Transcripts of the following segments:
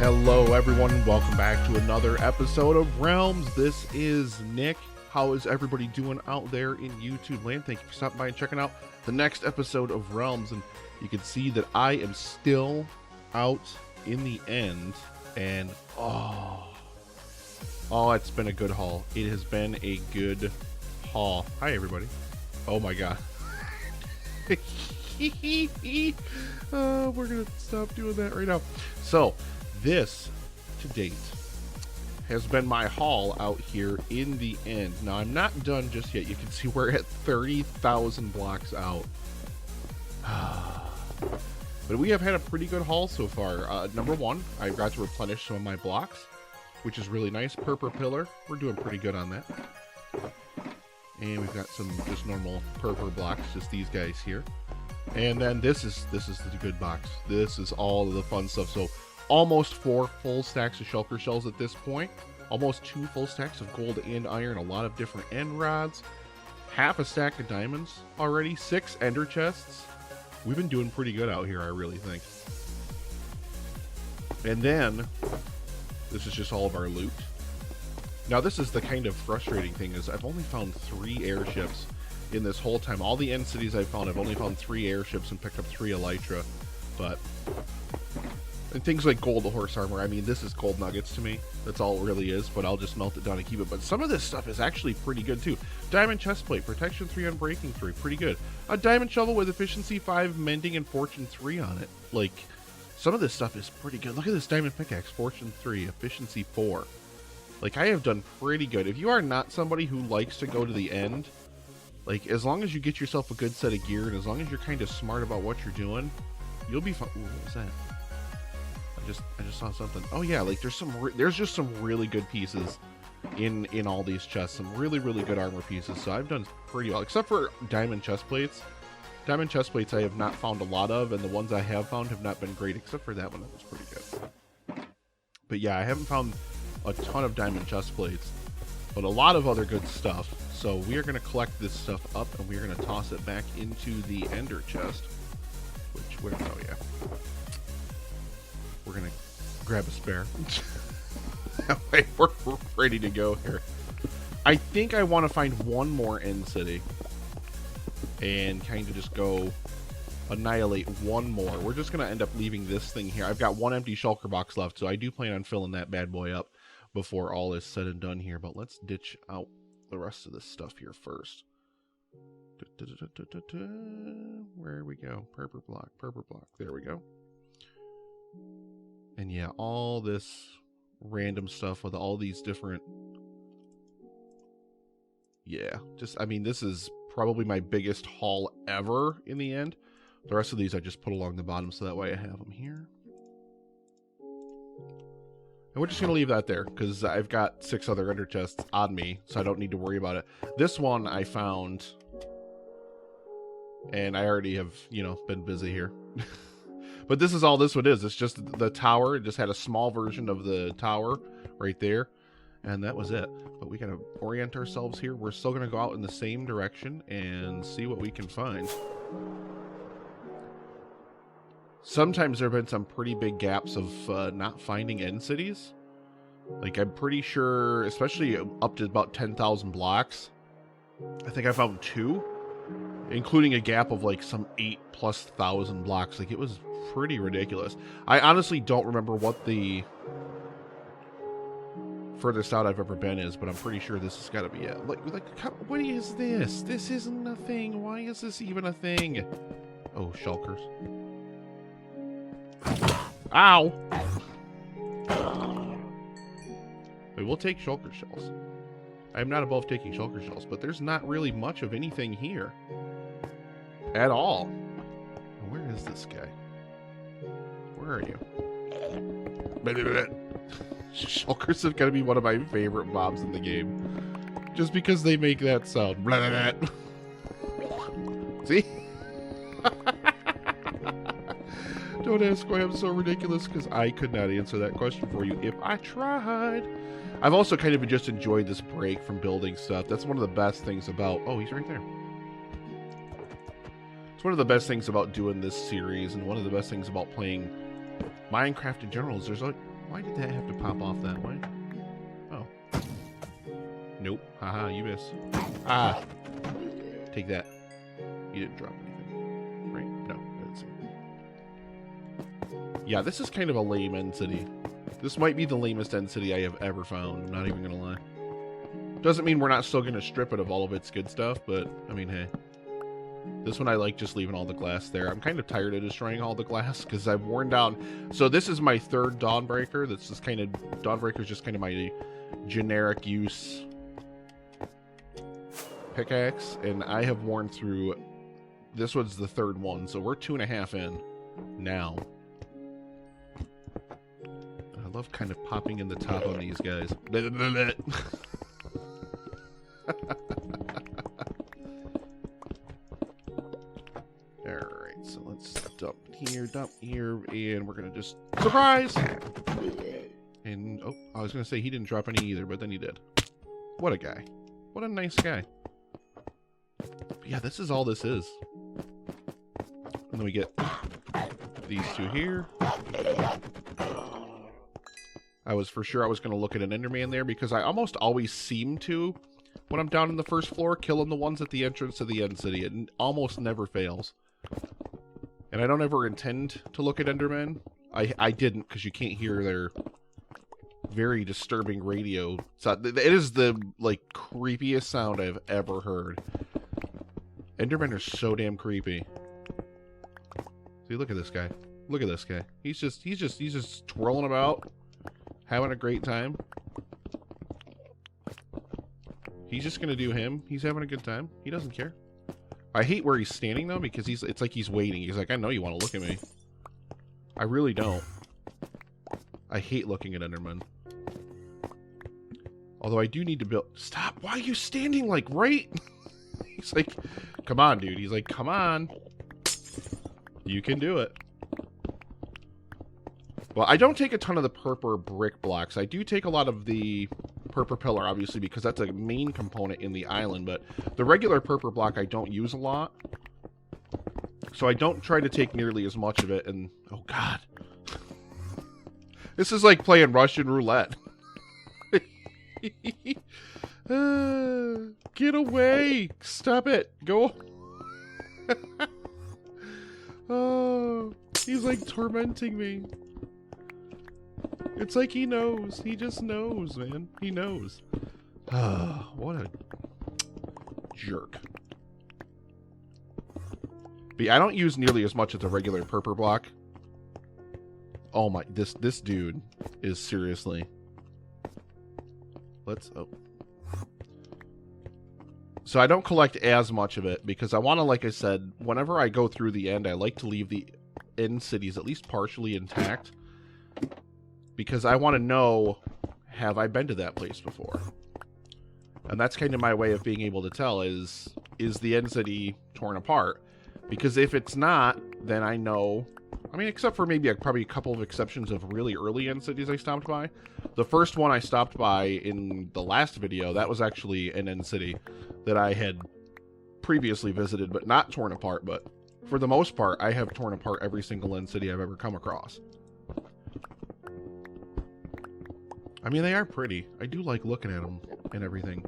Hello everyone, welcome back to another episode of Realms. This is Nick. How is everybody doing out there in YouTube land? Thank you for stopping by and checking out the next episode of Realms. And you can see that I am still out in the end. And oh, it's been a good haul. It has been a good haul. Hi everybody. Oh my god. We're gonna stop doing that right now. So this to date has been my haul out here in the end. Now I'm not done just yet. You can see we're at 30,000 blocks out. But we have had a pretty good haul so far. Number one, I got to replenish some of my blocks, which is really nice. Per pillar, we're doing pretty good on that. And we've got some just normal per blocks, just these guys here. And then this is the good box. This is all of the fun stuff. So almost 4 full stacks of shulker shells at this point. Almost 2 full stacks of gold and iron. A lot of different end rods. Half a stack of diamonds already. 6 ender chests. We've been doing pretty good out here, I really think. And then this is just all of our loot. Now this is the kind of frustrating thing is I've only found 3 airships in this whole time. All the end cities I've found, I've only found 3 airships and picked up 3 elytra. But and things like gold horse armor, I mean, this is gold nuggets to me. That's all it really is, but I'll just melt it down and keep it. But some of this stuff is actually pretty good too. Diamond chestplate, protection 3 on breaking 3, pretty good. A diamond shovel with efficiency 5, mending, and fortune 3 on it. Like, some of this stuff is pretty good. Look at this diamond pickaxe, fortune 3, efficiency 4. Like, I have done pretty good. If you are not somebody who likes to go to the end, like, as long as you get yourself a good set of gear, and as long as you're kind of smart about what you're doing, you'll be fine. Ooh, what was that? I just saw something. Oh yeah, like there's just some really good pieces in all these chests. Some really good armor pieces. So I've done pretty well, except for diamond chest plates. Diamond chest plates I have not found a lot of, and the ones I have found have not been great, except for that one that was pretty good. But yeah, I haven't found a ton of diamond chest plates, but a lot of other good stuff. So we are going to collect this stuff up, and we are going to toss it back into the ender chest. Oh yeah. We're going to grab a spare. That way we're ready to go here. I think I want to find one more end city and kind of just go annihilate one more. We're just going to end up leaving this thing here. I've got 1 empty shulker box left, so I do plan on filling that bad boy up before all is said and done here. But let's ditch out the rest of this stuff here first. Where we go? Purple block. There we go. And yeah, all this random stuff with all these different... Yeah, just, I mean, this is probably my biggest haul ever in the end. The rest of these I just put along the bottom so that way I have them here. And we're just going to leave that there because I've got 6 other ender chests on me, so I don't need to worry about it. This one I found, and I already have, been busy here. But this is all this one is. It's just the tower. It just had a small version of the tower right there. And that was it. But we got to orient ourselves here. We're still going to go out in the same direction and see what we can find. Sometimes there have been some pretty big gaps of not finding end cities. Like, I'm pretty sure, especially up to about 10,000 blocks, I think I found 2. Including a gap of like some 8,000+ blocks. Like, it was pretty ridiculous. I honestly don't remember what the furthest out I've ever been is, but I'm pretty sure this has got to be it. Like, what is this? This isn't a thing. Why is this even a thing? Oh, shulkers. Ow! We will take shulker shells. I'm not above taking shulker shells, but there's not really much of anything here. At all. Where is this guy? Where are you? Shulkers have got to be one of my favorite mobs in the game. Just because they make that sound. See? Don't ask why I'm so ridiculous, because I could not answer that question for you if I tried. I've also kind of just enjoyed this break from building stuff. That's one of the best things about... Oh, he's right there. It's one of the best things about doing this series, and one of the best things about playing Minecraft in general is there's like Why did that have to pop off that way? Oh. Nope. Haha, you miss. Ah! Take that. You didn't drop anything. Right? No, I didn't see it. Yeah, this is kind of a lame end city. This might be the lamest end city I have ever found. I'm not even gonna lie. Doesn't mean we're not still gonna strip it of all of its good stuff, but, I mean, hey. This one I like just leaving all the glass there. I'm kind of tired of destroying all the glass because I've worn down. So this is my third Dawnbreaker. This is kind of, Dawnbreaker is just kind of my generic use pickaxe, and I have worn through. This one's the third one, so we're 2.5 in now. I love kind of popping in the top on these guys. Alright, so let's dump here, and we're gonna just surprise! And oh, I was gonna say he didn't drop any either, but then he did. What a guy. What a nice guy. But yeah, this is all this is. And then we get these two here. I was for sure I was gonna look at an Enderman there because I almost always seem to, when I'm down in the first floor, killing the ones at the entrance to the end city. It almost never fails. And I don't ever intend to look at Endermen. I didn't, because you can't hear their very disturbing radio. So it is the, like, creepiest sound I've ever heard. Endermen are so damn creepy. See, look at this guy. Look at this guy. He's just twirling about, having a great time. He's just gonna do him. He's having a good time. He doesn't care. I hate where he's standing though, because it's like he's waiting. He's like, I know you want to look at me. I really don't. I hate looking at Endermen. Although I do need to build. Stop! Why are you standing like right? He's like, come on, dude. He's like, come on. You can do it. Well, I don't take a ton of the purple brick blocks. I do take a lot of the purple pillar, obviously, because that's a main component in the island, but the regular purple block I don't use a lot. So I don't try to take nearly as much of it, and oh god. This is like playing Russian roulette. Get away! Stop it! Go! Oh, he's like tormenting me. It's like he knows. He just knows, man. He knows. What a jerk. But yeah, I don't use nearly as much as a regular purple block. Oh my, this dude is seriously. Oh. So I don't collect as much of it because I want to, like I said, whenever I go through the end, I like to leave the end cities at least partially intact. Because I want to know, have I been to that place before? And that's kind of my way of being able to tell is the end city torn apart? Because if it's not, then I know. I mean, except for maybe probably a couple of exceptions of really early end cities I stopped by. The first one I stopped by in the last video, that was actually an end city that I had previously visited, but not torn apart. But for the most part, I have torn apart every single end city I've ever come across. I mean, they are pretty. I do like looking at them and everything.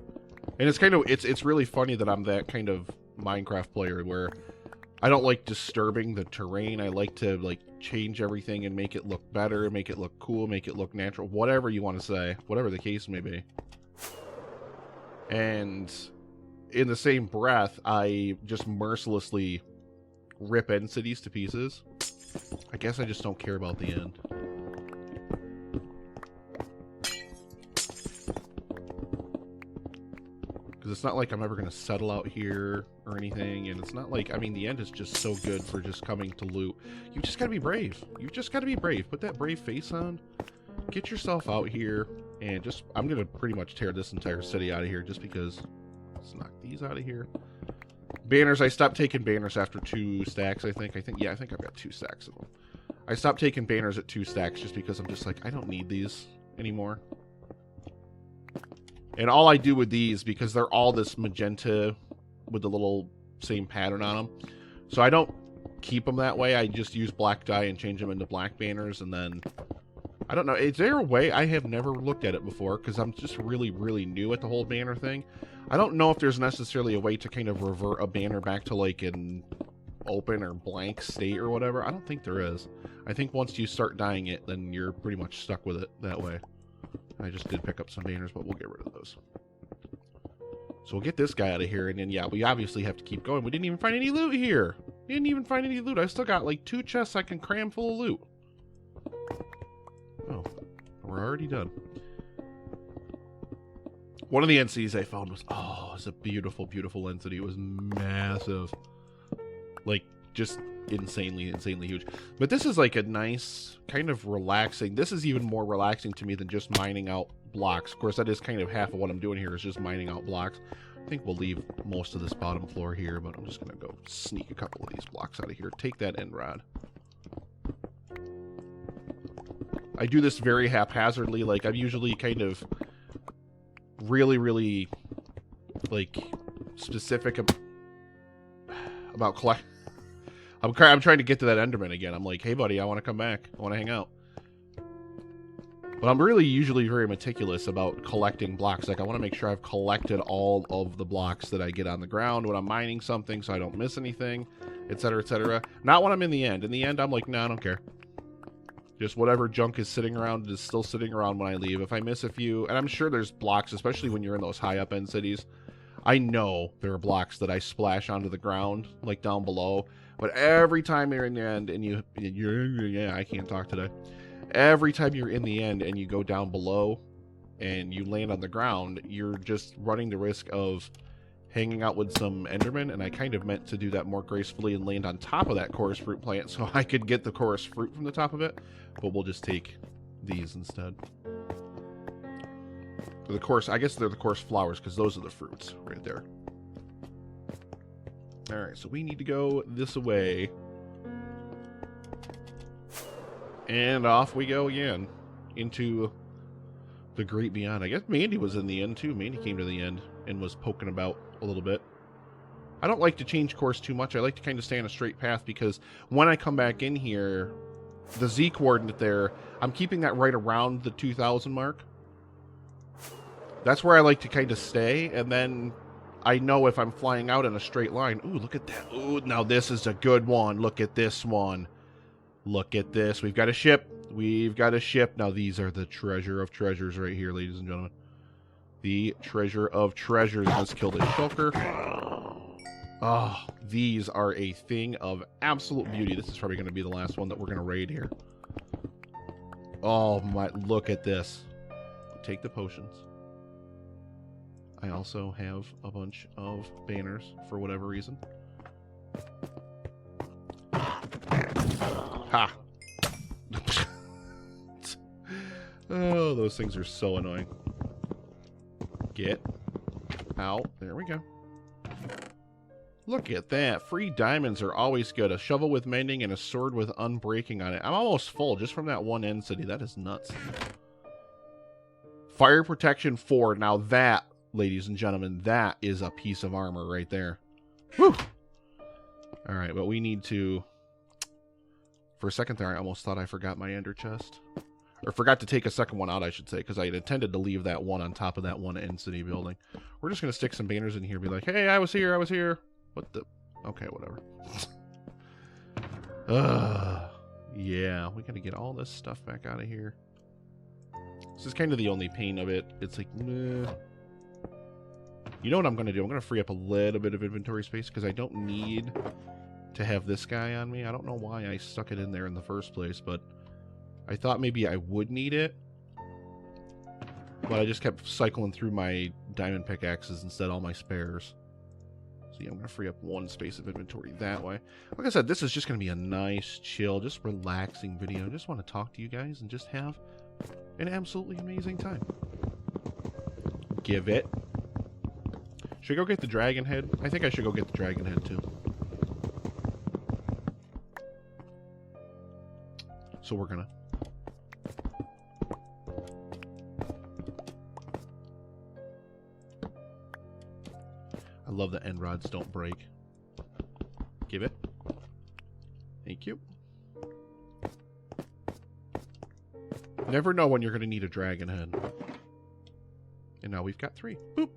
And it's kind of, it's really funny that I'm that kind of Minecraft player where I don't like disturbing the terrain. I like to, like, change everything and make it look better, make it look cool, make it look natural, whatever you want to say, whatever the case may be. And in the same breath, I just mercilessly rip end cities to pieces. I guess I just don't care about the end. Because it's not like I'm ever going to settle out here or anything, and it's not like, I mean, the end is just so good for just coming to loot. You've just got to be brave. You've just got to be brave. Put that brave face on. Get yourself out here, and just, I'm going to pretty much tear this entire city out of here just because. Let's knock these out of here. Banners, I stopped taking banners after 2 stacks, I think. Yeah, I think I've got 2 stacks of them. I stopped taking banners at 2 stacks just because I'm just like, I don't need these anymore. And all I do with these, because they're all this magenta with the little same pattern on them, so I don't keep them that way. I just use black dye and change them into black banners, and then I don't know. Is there a way? I have never looked at it before because I'm just really, really new at the whole banner thing. I don't know if there's necessarily a way to kind of revert a banner back to like an open or blank state or whatever. I don't think there is. I think once you start dyeing it, then you're pretty much stuck with it that way. I just did pick up some banners, but we'll get rid of those. So we'll get this guy out of here, and then, yeah, we obviously have to keep going. We didn't even find any loot here. We didn't even find any loot. I still got, like, 2 chests I can cram full of loot. Oh, we're already done. One of the entities I found was, oh, it's a beautiful, beautiful entity. It was massive. Like, just insanely, insanely huge. But this is, like, a nice, kind of relaxing. This is even more relaxing to me than just mining out blocks. Of course, that is kind of half of what I'm doing here is just mining out blocks. I think we'll leave most of this bottom floor here, but I'm just going to go sneak a couple of these blocks out of here. Take that end rod. I do this very haphazardly. Like, I'm usually kind of really, really, like, specific about collect. I'm trying to get to that Enderman again. I'm like, hey, buddy, I want to come back. I want to hang out. But I'm really usually very meticulous about collecting blocks. Like, I want to make sure I've collected all of the blocks that I get on the ground when I'm mining something so I don't miss anything, etc., etc. Not when I'm in the end. In the end, I'm like, nah, I don't care. Just whatever junk is sitting around is still sitting around when I leave. If I miss a few, and I'm sure there's blocks, especially when you're in those high up-end cities. I know there are blocks that I splash onto the ground, like down below. But every time you're in the end and yeah, I can't talk today. Every time you're in the end and you go down below and you land on the ground, you're just running the risk of hanging out with some Endermen, and I kind of meant to do that more gracefully and land on top of that chorus fruit plant so I could get the chorus fruit from the top of it, but we'll just take these instead. The chorus, I guess they're the chorus flowers because those are the fruits right there. Alright, so we need to go this way. And off we go again into the great beyond. I guess Mandy was in the end too. Mandy came to the end and was poking about a little bit. I don't like to change course too much. I like to kind of stay on a straight path because when I come back in here, the Z coordinate there, I'm keeping that right around the 2000 mark. That's where I like to kind of stay, and then I know if I'm flying out in a straight line. Ooh, look at that. Ooh, now this is a good one. Look at this one. Look at this. We've got a ship. We've got a ship. Now, these are the treasure of treasures right here, ladies and gentlemen. The treasure of treasures. Let's kill this shulker. Oh, these are a thing of absolute beauty. This is probably going to be the last one that we're going to raid here. Oh, my. Look at this. Take the potions. I also have a bunch of banners for whatever reason. Ha! Oh, those things are so annoying. Get out. There we go. Look at that. Free diamonds are always good. A shovel with mending and a sword with unbreaking on it. I'm almost full just from that one end city. That is nuts. Fire protection 4. Now that, ladies and gentlemen, that is a piece of armor right there. Whew! Alright, but we need to... For a second there, I almost thought I forgot my ender chest. Or forgot to take a second one out, I should say, because I had intended to leave that one on top of that one end city building. We're just going to stick some banners in here and be like, hey, I was here, I was here. What the... Okay, whatever. Yeah, we got to get all this stuff back out of here. This is kind of the only pain of it. It's like, meh. You know what I'm going to do? I'm going to free up a little bit of inventory space because I don't need to have this guy on me. I don't know why I stuck it in there in the first place, but I thought maybe I would need it. But I just kept cycling through my diamond pickaxes instead, all my spares. So yeah, I'm going to free up one space of inventory that way. Like I said, this is just going to be a nice, chill, just relaxing video. I just want to talk to you guys and just have an absolutely amazing time. Give it. Should I go get the dragon head? I think I should go get the dragon head too. So we're gonna. I love that end rods don't break. Give it. Thank you. Never know when you're going to need a dragon head. And now we've got 3. Boop.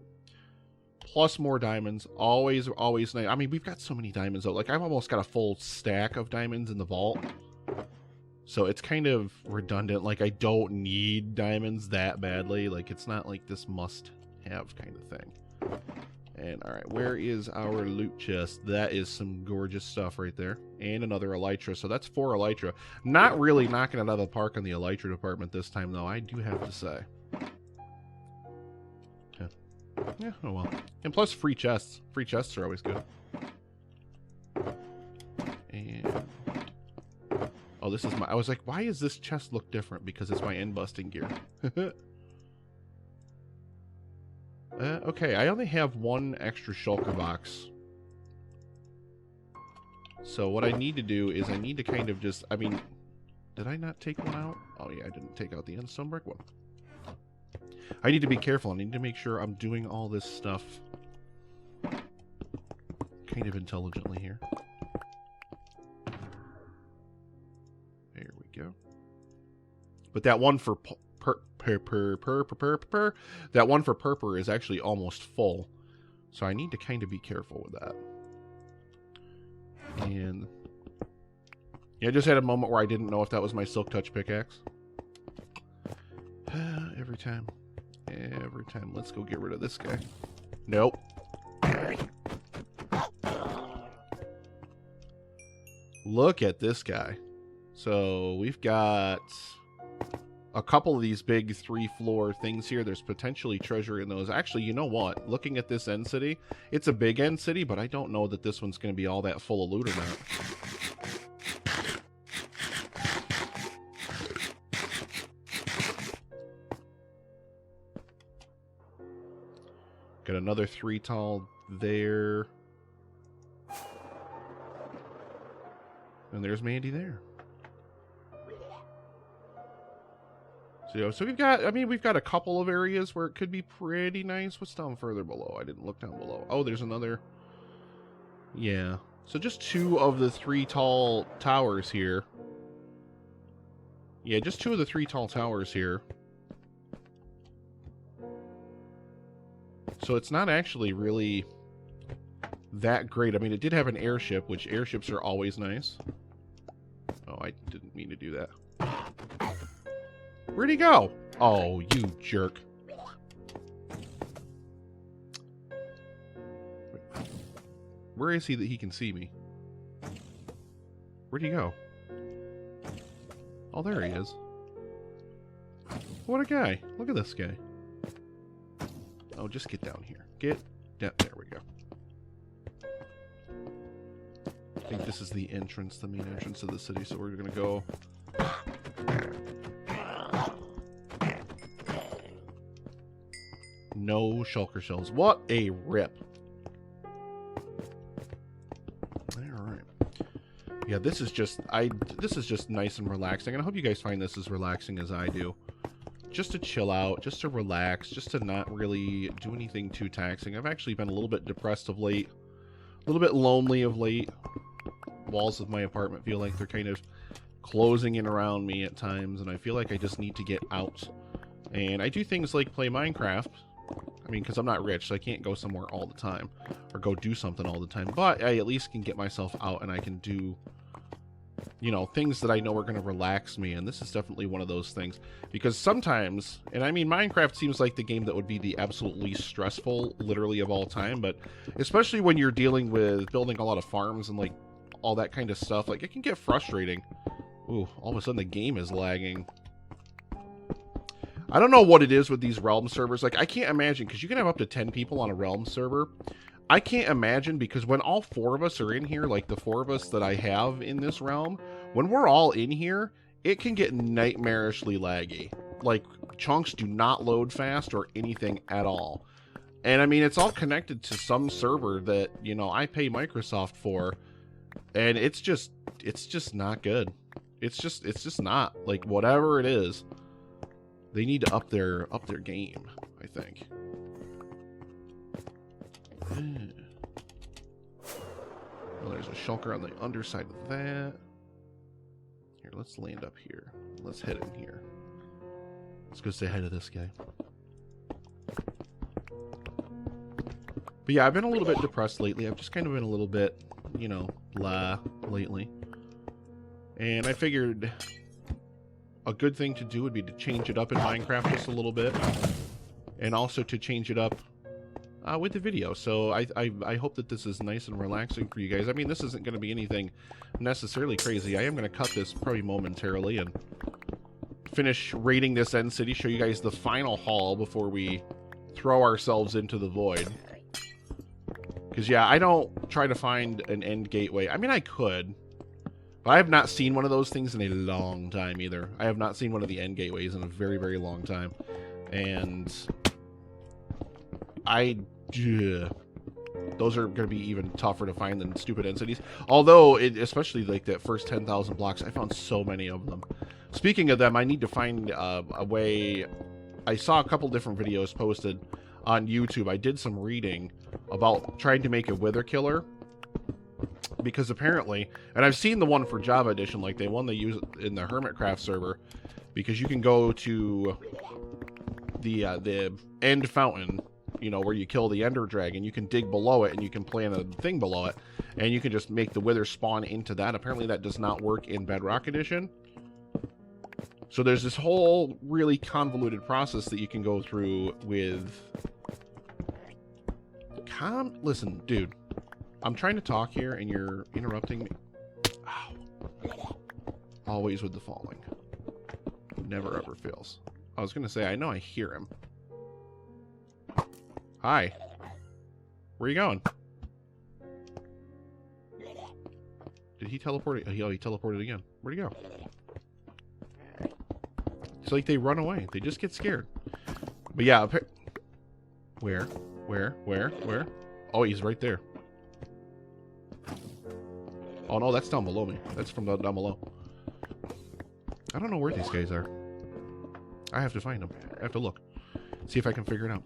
Plus more diamonds. Always nice. I mean, we've got so many diamonds, though. Like, I've almost got a full stack of diamonds in the vault. So it's kind of redundant. Like, I don't need diamonds that badly. Like, it's not like this must-have kind of thing. And, alright, where is our loot chest? That is some gorgeous stuff right there. And another elytra. So that's 4 elytra. Not really knocking it out of the park on the elytra department this time, though, I do have to say. Yeah, oh well. And plus free chests. Free chests are always good. And... oh, this is my... I was like, why does this chest look different? Because it's my end-busting gear. Okay, I only have 1 extra shulker box. So what I need to do is I need to kind of just... I mean, did I not take one out? Oh yeah, I didn't take out the end stone brick one. I need to be careful. I need to make sure I'm doing all this stuff kind of intelligently here. There we go. But that one for that one for purpur is actually almost full. So I need to kind of be careful with that. And yeah, I just had a moment where I didn't know if that was my silk touch pickaxe. Every time. Let's go get rid of this guy. Nope. Look at this guy. So we've got a couple of these big 3-floor things here. There's potentially treasure in those. Actually, you know what? Looking at this end city, it's a big end city, but I don't know that this one's going to be all that full of loot or not. Got another 3 tall there. And there's Mandy there. So we've got, I mean, we've got a couple of areas where it could be pretty nice. What's down further below? I didn't look down below. Oh, there's another. Yeah. So just 2 of the 3 tall towers here. Yeah, just 2 of the 3 tall towers here. So it's not actually really that great. I mean, it did have an airship, which airships are always nice. Oh, I didn't mean to do that. Where'd he go? Oh, you jerk. Where is he that he can see me? Where'd he go? Oh, there he is. What a guy. Look at this guy. Oh, just get down here. Get down. There we go. I think this is the entrance, the main entrance of the city, so we're going to go... No shulker shells. What a rip. Alright. Yeah, this is just nice and relaxing, and I hope you guys find this as relaxing as I do. Just to chill out, just to relax, just to not really do anything too taxing. I've actually been a little bit depressed of late. A little bit lonely of late. Walls of my apartment feel like they're kind of closing in around me at times, and I feel like I just need to get out. And I do things like play Minecraft. I mean, because I'm not rich, so I can't go somewhere all the time. Or go do something all the time. But I at least can get myself out, and I can do... you know, things that I know are going to relax me, and this is definitely one of those things. Because sometimes, and I mean, Minecraft seems like the game that would be the absolute least stressful, literally, of all time, but especially when you're dealing with building a lot of farms and, like, all that kind of stuff, like, it can get frustrating. Ooh, all of a sudden the game is lagging. I don't know what it is with these Realm servers. Like, I can't imagine, because you can have up to 10 people on a Realm server. I can't imagine, because when all 4 of us are in here, like the 4 of us that I have in this realm, when we're all in here, it can get nightmarishly laggy. Like, chunks do not load fast or anything at all. And I mean, it's all connected to some server that, you know, I pay Microsoft for, and it's just not good. It's just not. Like, whatever it is, they need to up their game, I think. Well, there's a shulker on the underside of that. Here, let's land up here. Let's head in here. Let's go say hi to this guy. But yeah, I've been a little bit depressed lately. I've just kind of been a little bit, you know, blah lately. And I figured a good thing to do would be to change it up in Minecraft just a little bit. And also to change it up with the video. So I hope that this is nice and relaxing for you guys. I mean, this isn't going to be anything necessarily crazy. I am going to cut this probably momentarily and finish raiding this end city, show you guys the final haul before we throw ourselves into the void. Because, yeah, I don't try to find an end gateway. I mean, I could. But I have not seen one of those things in a long time either. I have not seen one of the end gateways in a very, very long time. And those are going to be even tougher to find than stupid end cities. Although, especially like that first 10,000 blocks, I found so many of them. Speaking of them, I need to find a way. I saw a couple different videos posted on YouTube. I did some reading about trying to make a wither killer. Because apparently, and I've seen the one for Java Edition, like the one they use in the Hermitcraft server, because you can go to the end fountain, you know, where you kill the Ender Dragon. You can dig below it, and you can plant a thing below it, and you can just make the wither spawn into that. Apparently that does not work in Bedrock Edition. So there's this whole really convoluted process that you can go through with... Listen, dude. I'm trying to talk here, and you're interrupting me. Ow. Always with the falling. Never ever fails. I was going to say, I know I hear him. Hi. Where are you going? Did he teleport? Oh, he teleported again. Where'd he go? It's like they run away. They just get scared. But yeah, where? Oh, he's right there. Oh no, that's down below me. That's from down below. I don't know where these guys are. I have to find them. I have to look. See if I can figure it out.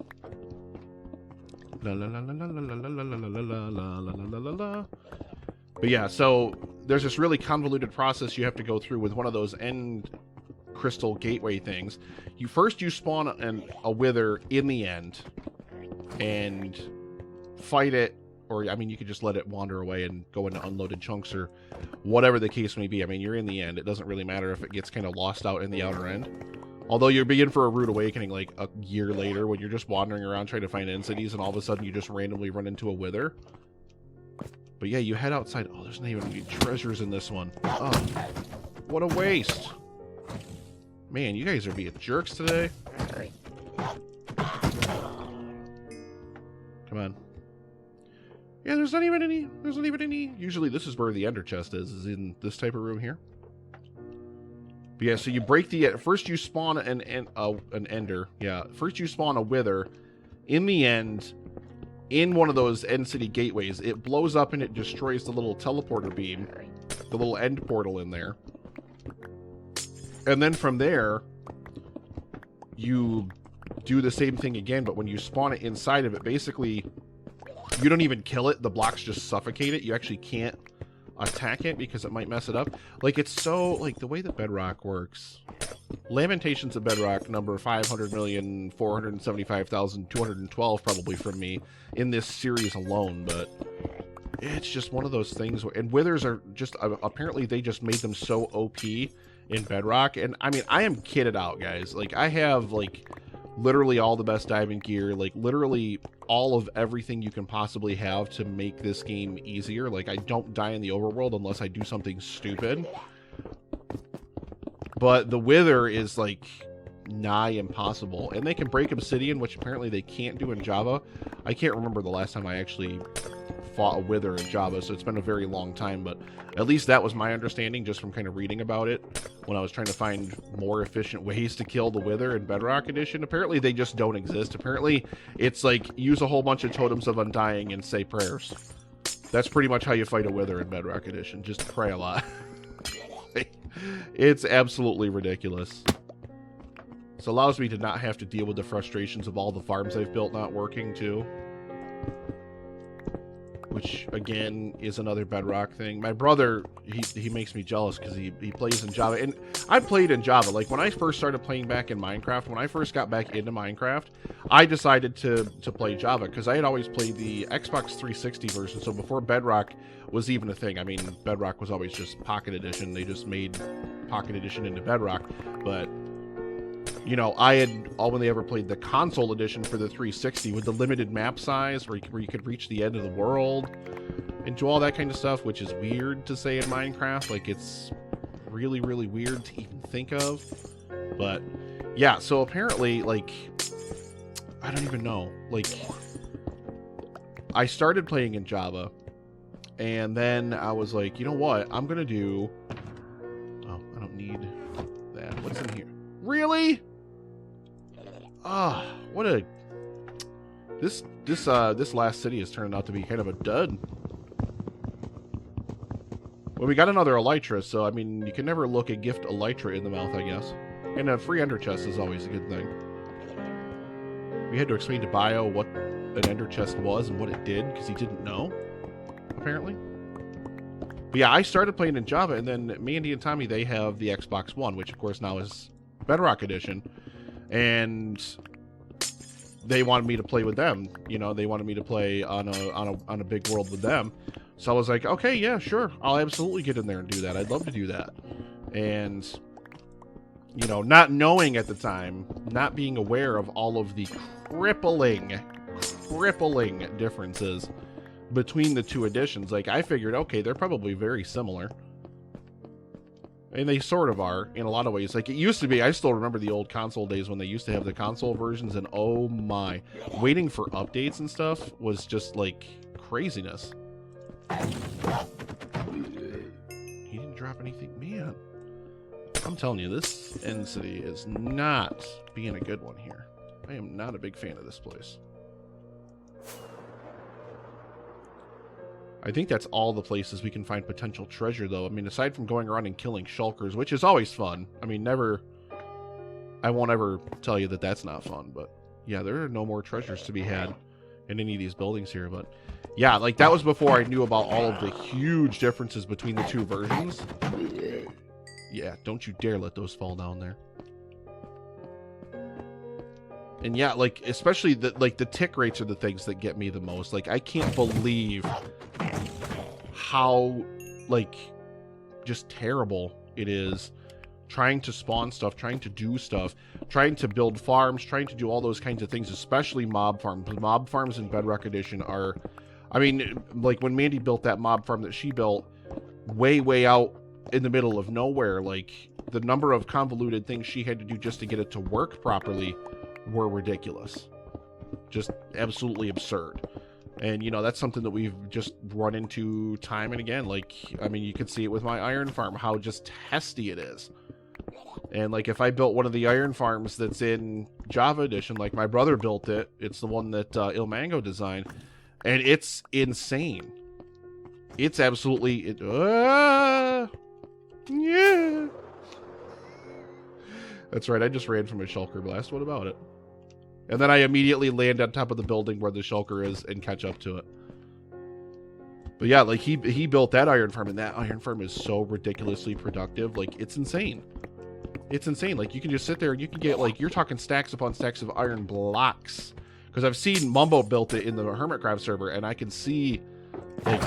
La la la la la la la la la la la la la. But yeah, so there's this really convoluted process you have to go through with one of those end crystal gateway things. You spawn a wither in the end and fight it. Or, I mean, you could just let it wander away and go into unloaded chunks or whatever the case may be. I mean, you're in the end. It doesn't really matter if it gets kind of lost out in the outer end. Although you're beginning for a rude awakening like a year later when you're just wandering around trying to find end cities and all of a sudden you just randomly run into a wither. But yeah, you head outside. Oh, there's not even any treasures in this one. Oh, what a waste. Man, you guys are being jerks today. Come on. Yeah, there's not even any. Usually this is where the ender chest is in this type of room here. But yeah, so you break first you spawn an ender. Yeah, first you spawn a wither in the end in one of those end city gateways. It blows up and it destroys the little teleporter beam, the little end portal in there. And then from there, you do the same thing again, but when you spawn it inside of it, basically you don't even kill it. The blocks just suffocate it. You actually can't attack it because it might mess it up. Like, it's so, like, the way that Bedrock works. Lamentations of Bedrock, number 500,475,212 probably from me in this series alone, but it's just one of those things where, and withers are just, apparently they just made them so OP in Bedrock, and I mean, I am kitted out, guys. Like, I have, like, literally all the best diving gear, like literally all of everything you can possibly have to make this game easier. Like, I don't die in the overworld unless I do something stupid. But the wither is like nigh impossible. And they can break obsidian, which apparently they can't do in Java. I can't remember the last time I actually fought a wither in Java, so it's been a very long time, but at least that was my understanding just from kind of reading about it when I was trying to find more efficient ways to kill the wither in Bedrock Edition. Apparently they just don't exist. Apparently it's like use a whole bunch of totems of undying and say prayers. That's pretty much how you fight a wither in Bedrock Edition. Just pray a lot. It's absolutely ridiculous. This allows me to not have to deal with the frustrations of all the farms I've built not working too. which again is another Bedrock thing. My brother, he makes me jealous because he plays in Java, and I played in Java. Like when I first started playing back in Minecraft, when I first got back into Minecraft, I decided to play Java because I had always played the Xbox 360 version. So before Bedrock was even a thing, I mean, Bedrock was always just Pocket Edition. They just made Pocket Edition into Bedrock, but you know, I had only ever played the console edition for the 360 with the limited map size where you could reach the end of the world and do all that kind of stuff, which is weird to say in Minecraft. Like, it's really, really weird to even think of. But, yeah, so apparently, like, I don't even know. Like, I started playing in Java, and then I was like, you know what? I'm going to do... Oh, I don't need that. What's in here? Really? Ah, what a... This last city has turned out to be kind of a dud. Well, we got another elytra, so, I mean, you can never look a gift elytra in the mouth, I guess. And a free ender chest is always a good thing. We had to explain to Bio what an ender chest was and what it did, because he didn't know, apparently. But yeah, I started playing in Java, and then Mandy and Tommy, they have the Xbox One, which, of course, now is Bedrock Edition. And they wanted me to play with them. You know, they wanted me to play on a big world with them. So I was like, okay, yeah, sure. I'll absolutely get in there and do that. I'd love to do that. And, you know, not knowing at the time, not being aware of all of the crippling differences between the two editions. Like, I figured, okay, they're probably very similar. And they sort of are, in a lot of ways. Like, it used to be, I still remember the old console days when they used to have the console versions, and oh my, waiting for updates and stuff was just, like, craziness. He didn't drop anything. Man, I'm telling you, this end city is not being a good one here. I am not a big fan of this place. I think that's all the places we can find potential treasure, though. I mean, aside from going around and killing shulkers, which is always fun. I mean, I won't ever tell you that that's not fun, but yeah, there are no more treasures to be had in any of these buildings here. But yeah, like, that was before I knew about all of the huge differences between the two versions. Yeah, don't you dare let those fall down there. And yeah, like, especially the tick rates are the things that get me the most. Like, I can't believe how, like, just terrible it is trying to spawn stuff, trying to do stuff, trying to build farms, trying to do all those kinds of things, especially mob farms. Mob farms in Bedrock Edition are, I mean, like, when Mandy built that mob farm that she built way out in the middle of nowhere, like, the number of convoluted things she had to do just to get it to work properly were ridiculous. Just absolutely absurd. And, you know, that's something that we've just run into time and again. Like, I mean, you can see it with my iron farm, how just testy it is. And, like, if I built one of the iron farms that's in Java Edition, like my brother built it, it's the one that Ilmango designed, and it's insane. It's absolutely... yeah. That's right, I just ran from a shulker blast. What about it? And then I immediately land on top of the building where the shulker is and catch up to it. But yeah, like, he built that iron farm, and that iron farm is so ridiculously productive. Like, it's insane. It's insane. Like, you can just sit there and you can get, like, you're talking stacks upon stacks of iron blocks. Because I've seen Mumbo built it in the Hermitcraft server, and I can see, like,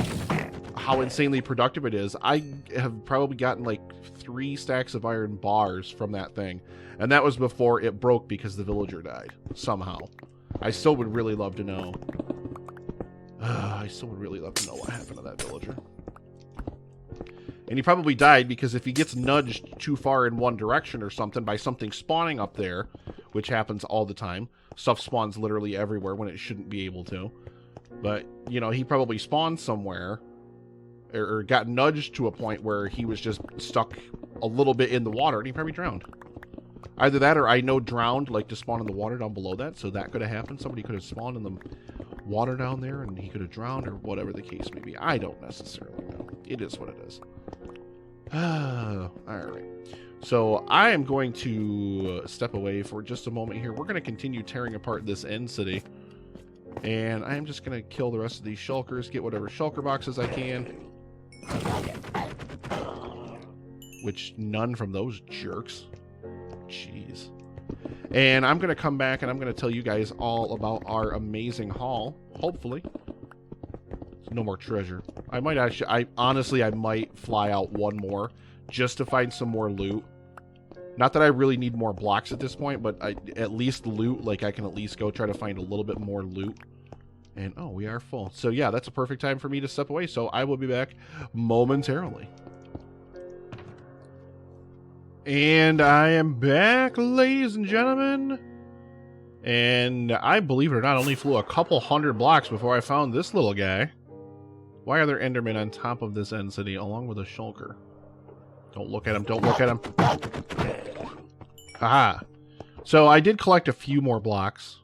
how insanely productive it is. I have probably gotten, like, 3 stacks of iron bars from that thing. And that was before it broke because the villager died. Somehow. I still would really love to know. I still would really love to know what happened to that villager. And he probably died because if he gets nudged too far in one direction or something by something spawning up there, which happens all the time. Stuff spawns literally everywhere when it shouldn't be able to. But, you know, he probably spawned somewhere or got nudged to a point where he was just stuck a little bit in the water and he probably drowned. Either that or I know drowned, like, to spawn in the water down below that, so that could have happened. Somebody could have spawned in the water down there and he could have drowned, or whatever the case may be. I don't necessarily know. It is what it is. Alright. So I am going to step away for just a moment here. We're going to continue tearing apart this end city. And I'm just going to kill the rest of these shulkers, get whatever shulker boxes I can. Which, none from those jerks. Jeez. And I'm going to come back and I'm going to tell you guys all about our amazing haul. Hopefully. No more treasure. I might actually, honestly, I might fly out one more just to find some more loot. Not that I really need more blocks at this point, but at least loot. Like, I can at least go try to find a little bit more loot. And, oh, we are full. So, yeah, that's a perfect time for me to step away. So, I will be back momentarily. And I am back, ladies and gentlemen. And I, believe it or not, only flew a couple hundred blocks before I found this little guy. Why are there Endermen on top of this end city along with a shulker? Don't look at him. Don't look at him. Aha. So I did collect a few more blocks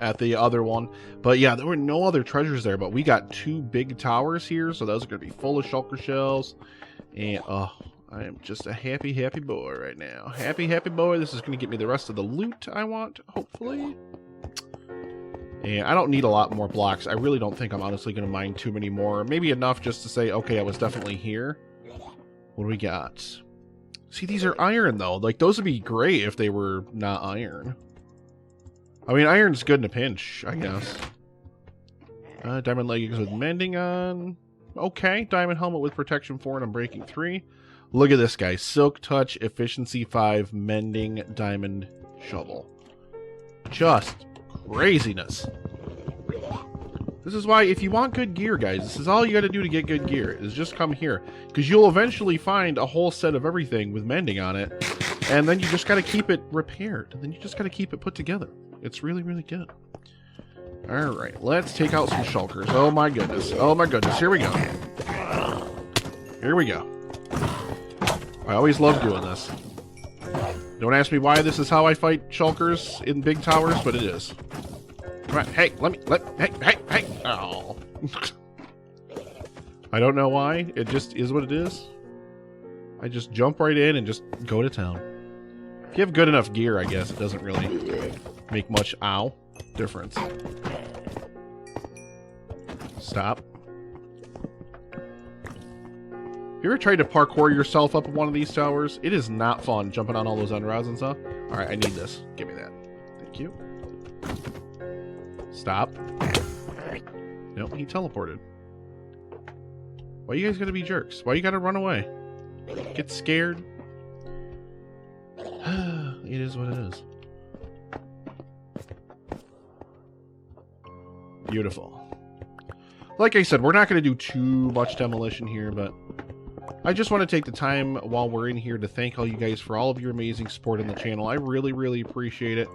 at the other one. But yeah, there were no other treasures there. But we got 2 big towers here. So those are going to be full of shulker shells. And, I am just a happy, happy boy right now. Happy, happy boy. This is going to get me the rest of the loot I want, hopefully. And I don't need a lot more blocks. I really don't think I'm honestly going to mine too many more. Maybe enough just to say, okay, I was definitely here. What do we got? See, these are iron, though. Like, those would be great if they were not iron. I mean, iron's good in a pinch, I guess. Diamond leggings with mending on. Okay, diamond helmet with protection 4 and unbreaking 3. Look at this guy. Silk touch, efficiency 5, mending, diamond, shovel. Just craziness. This is why, if you want good gear, guys, this is all you got to do to get good gear, is just come here. Because you'll eventually find a whole set of everything with mending on it, and then you just got to keep it repaired. And then you just got to keep it put together. It's really, really good. Alright, let's take out some shulkers. Oh my goodness. Oh my goodness. Here we go. Here we go. I always love doing this. Don't ask me why this is how I fight shulkers in big towers, but it is. Come on, hey, hey. Oh. I don't know why. It just is what it is. I just jump right in and just go to town. If you have good enough gear, I guess, it doesn't really make much, difference. Stop. You ever tried to parkour yourself up one of these towers? It is not fun, jumping on all those underrods and stuff. Alright, I need this. Give me that. Thank you. Stop. Nope, he teleported. Why you guys gotta be jerks? Why you gotta run away? Get scared? It is what it is. Beautiful. Like I said, we're not going to do too much demolition here, but I just want to take the time while we're in here to thank all you guys for all of your amazing support on the channel. I really, really appreciate it.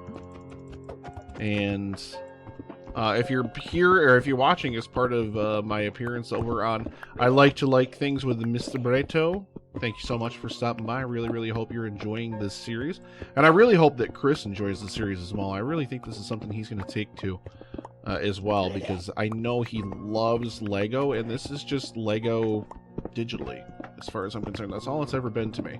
And if you're here, or if you're watching as part of my appearance over on I Like to Like Things with Mr. Breto, thank you so much for stopping by. I really, really hope you're enjoying this series. And I really hope that Chris enjoys the series as well. I really think this is something he's going to take to as well, because I know he loves Lego, and this is just Lego digitally, as far as I'm concerned. That's all it's ever been to me.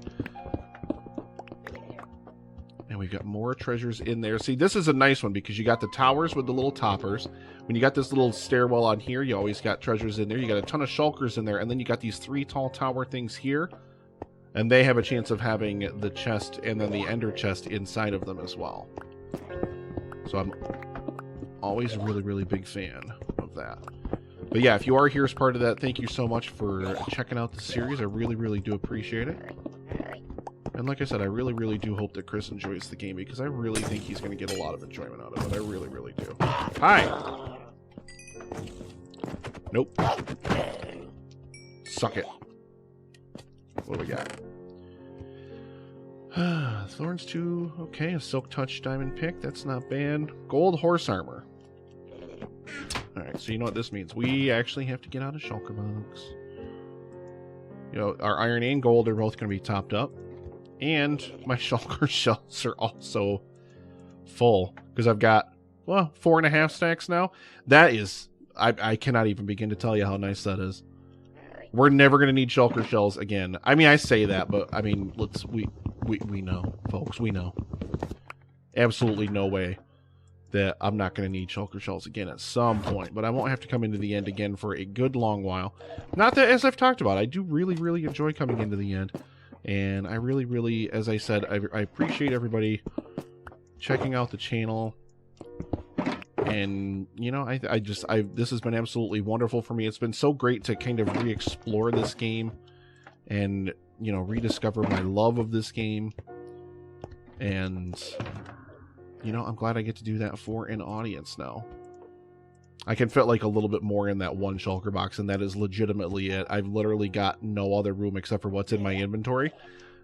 And we've got more treasures in there. See, this is a nice one, because you got the towers with the little toppers. When you got this little stairwell on here, you always got treasures in there. You got a ton of shulkers in there, and then you got these 3 tall tower things here, and they have a chance of having the chest and then the ender chest inside of them as well. So I'm always a really, really big fan of that. But yeah, if you are here as part of that, thank you so much for checking out the series. I really, really do appreciate it. And like I said, I really, really do hope that Chris enjoys the game, because I really think he's going to get a lot of enjoyment out of it. I really, really do. Hi! Nope. Suck it. What do we got? Thorns 2. Okay, a Silk Touch Diamond Pick. That's not bad. Gold Horse Armor. Alright, so you know what this means. We actually have to get out of Shulker Box. You know, our iron and gold are both going to be topped up. And my Shulker shells are also full, because I've got, well, 4.5 stacks now. That is, I cannot even begin to tell you how nice that is. We're never going to need Shulker shells again. I mean, I say that, but I mean, we know, folks. We know. Absolutely no way that I'm not going to need shulker shells again at some point, but I won't have to come into the end again for a good long while. Not that, as I've talked about, I do really, really enjoy coming into the end, and I really, really, as I said, I appreciate everybody checking out the channel, and, you know, this has been absolutely wonderful for me. It's been so great to kind of re-explore this game, and, you know, rediscover my love of this game, and... you know, I'm glad I get to do that for an audience now. I can fit like a little bit more in that one shulker box, and that is legitimately it. I've literally got no other room except for what's in my inventory.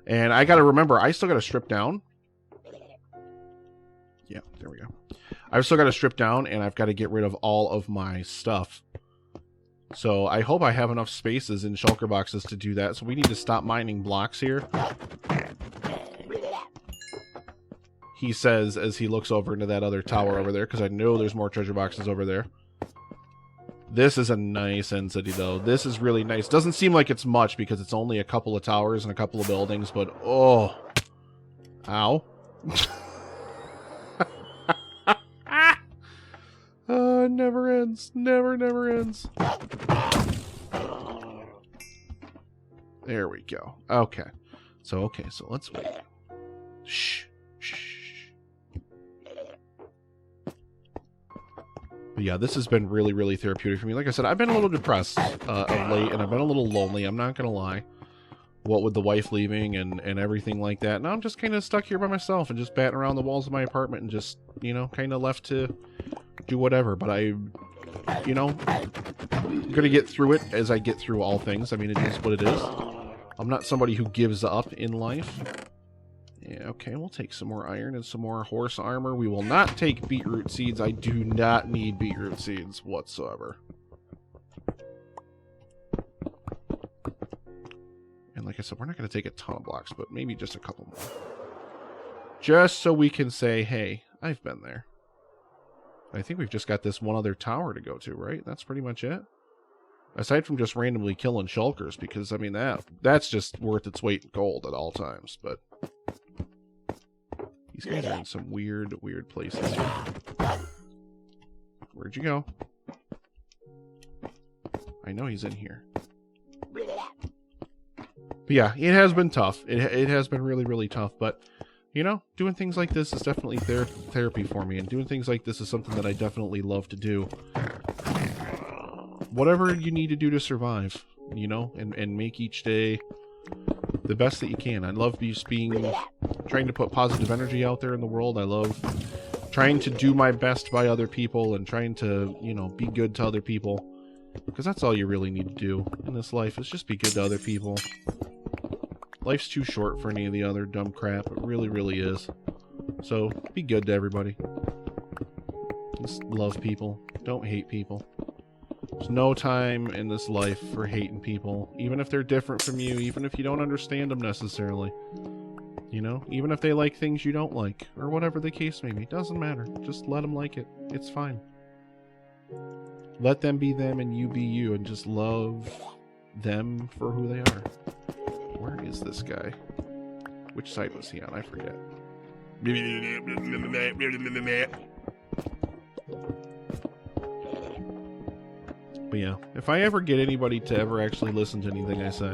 And I got to remember, I still got to strip down. Yeah, there we go. I've still got to strip down, and I've got to get rid of all of my stuff. So I hope I have enough spaces in shulker boxes to do that. So we need to stop mining blocks here. He says as he looks over into that other tower over there, because I know there's more treasure boxes over there. This is a nice end city, though. This is really nice. Doesn't seem like it's much because it's only a couple of towers and a couple of buildings, but oh. Ow. It never ends. Never ends. There we go. Okay. So let's wait. Shh. But yeah, this has been really, really therapeutic for me. Like I said, I've been a little depressed of late, and I've been a little lonely. I'm not going to lie. What with the wife leaving and everything like that. Now I'm just kind of stuck here by myself and just batting around the walls of my apartment and just, you know, kind of left to do whatever. But you know, I'm going to get through it as I get through all things. I mean, it is what it is. I'm not somebody who gives up in life. Yeah, okay, we'll take some more iron and some more horse armor. We will not take beetroot seeds. I do not need beetroot seeds whatsoever. And like I said, we're not going to take a ton of blocks, but maybe just a couple more. Just so we can say, hey, I've been there. I think we've just got this one other tower to go to, right? That's pretty much it. Aside from just randomly killing shulkers, because, I mean, that's just worth its weight in gold at all times, but... these guys are in some weird places. Where'd you go? I know he's in here. But yeah, it has been tough. It has been really, really tough. But, you know, doing things like this is definitely therapy for me. And doing things like this is something that I definitely love to do. Whatever you need to do to survive, you know, and make each day the best that you can. I love just trying to put positive energy out there in the world. I love trying to do my best by other people and trying to, you know, be good to other people. Because that's all you really need to do in this life, is just be good to other people. Life's too short for any of the other dumb crap. It really, really is. So, be good to everybody. Just love people. Don't hate people. There's no time in this life for hating people, even if they're different from you, even if you don't understand them necessarily. You know, even if they like things you don't like, or whatever the case may be. Doesn't matter. Just let them like it. It's fine. Let them be them and you be you, and just love them for who they are. Where is this guy? Which side was he on? I forget. But yeah, if I ever get anybody to ever actually listen to anything I say,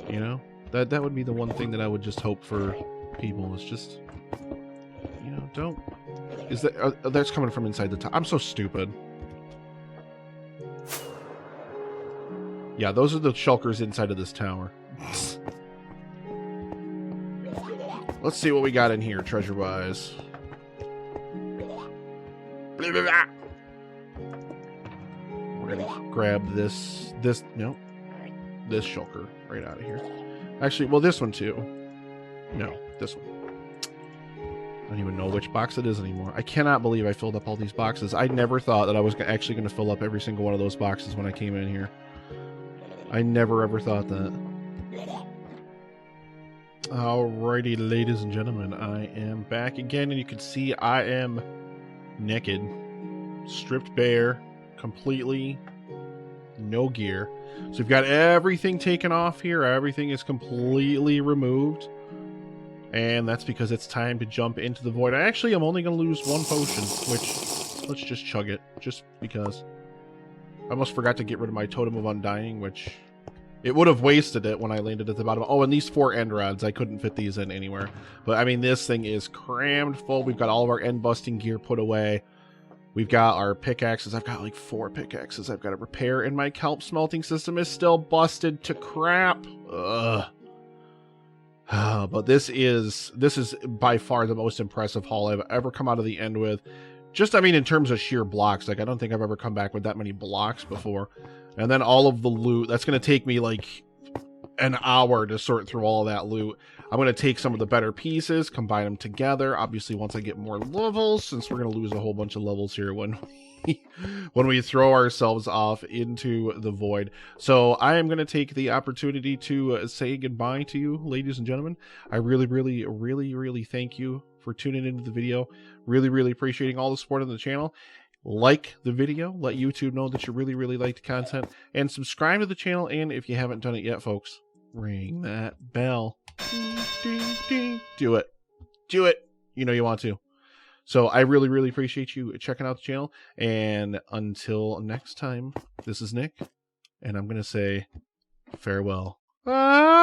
you know, that would be the one thing that I would just hope for people, is just, you know, don't... Is that... that's coming from inside the tower. I'm so stupid. Yeah, those are the shulkers inside of this tower. Let's see what we got in here, treasure-wise. We're gonna grab this shulker right out of here. Actually, well, this one too. No, this one. I don't even know which box it is anymore. I cannot believe I filled up all these boxes. I never thought that I was actually going to fill up every single one of those boxes when I came in here. I never ever thought that. Alrighty, ladies and gentlemen, I am back again, and you can see I am naked, stripped bare, completely, no gear. So we've got everything taken off here. Everything is completely removed. And that's because it's time to jump into the void. I actually am only going to lose 1 potion, which, let's just chug it, just because. I almost forgot to get rid of my Totem of Undying, which... It would have wasted it when I landed at the bottom. Oh, and these 4 end rods, I couldn't fit these in anywhere. But, I mean, this thing is crammed full. We've got all of our end-busting gear put away. We've got our pickaxes. I've got, like, 4 pickaxes I've got to repair. And my kelp smelting system is still busted to crap. Ugh. But this is by far the most impressive haul I've ever come out of the end with. Just, I mean, in terms of sheer blocks. Like, I don't think I've ever come back with that many blocks before. And then all of the loot. That's going to take me, like, an hour to sort through all of that loot. I'm going to take some of the better pieces, combine them together. Obviously, once I get more levels, since we're going to lose a whole bunch of levels here when we throw ourselves off into the void. So I am going to take the opportunity to say goodbye to you, ladies and gentlemen. I really, really, really, really thank you for tuning into the video. Really, really appreciating all the support on the channel. Like the video, let YouTube know that you really, really like the content, and subscribe to the channel. And if you haven't done it yet, folks, ring that bell. Ding, ding, ding. Do it. Do it. You know you want to. So I really, really appreciate you checking out the channel. And until next time, this is Nick, and I'm going to say farewell. Ah!